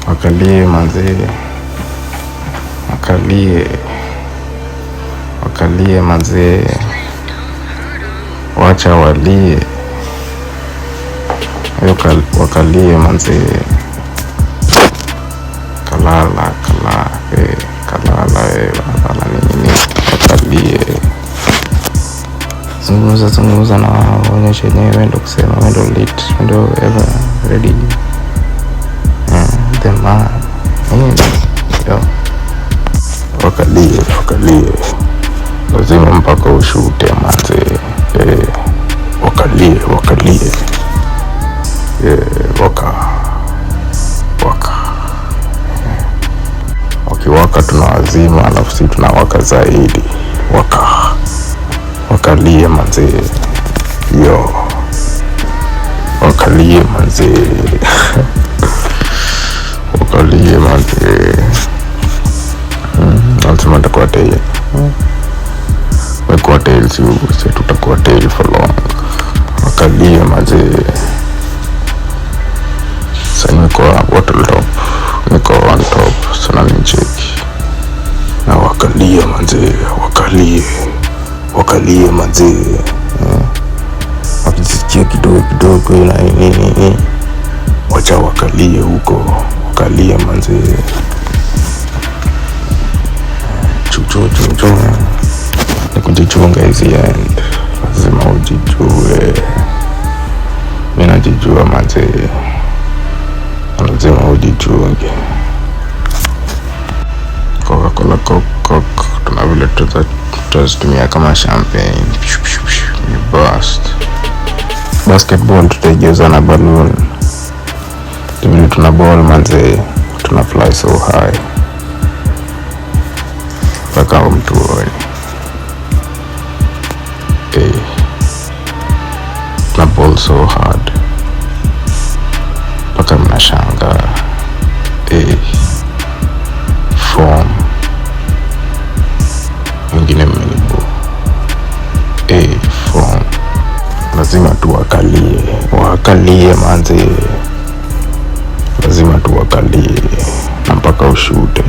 wakalie manze, wakalie manze, wacha walie, wakalie manze, kalala nini, wakalie, zungumza na wao, onyesha yenyewe, wendo kusema, wendo lit, wendo ever ready, the man, yo, wakalie, lazima mpaka ushute manze, wakalie, wakiwaka tunawazima, alafu si tunawaka zaidi, wakalie manze, yo, wakalie manze, wakalie manze, lazima takuwa tail, wekuwa tail, si tutakuwa tail for long, wakalie manze. Sa niko bottle top, niko on top, sana nicheki na wakalie manze, wakalie manze, wakisikia kidogo na nini, wacha wakalie huko, wakalie manze, chuchu ni kujichunga hizi end, lazima ujijue, mimi najijua manze, lazima ujichunge. Coca-Cola tuna vile tutazitumia kama champagne, ni burst. Basketball tutaigeuza na balloon, vile tuna ball manze, tuna fly so high mpaka mtuoni, tuna ball so hard mpaka mnashanga, form wengine mmenibu, form lazima wakalie manze, lazima wakalie na mpaka ushute.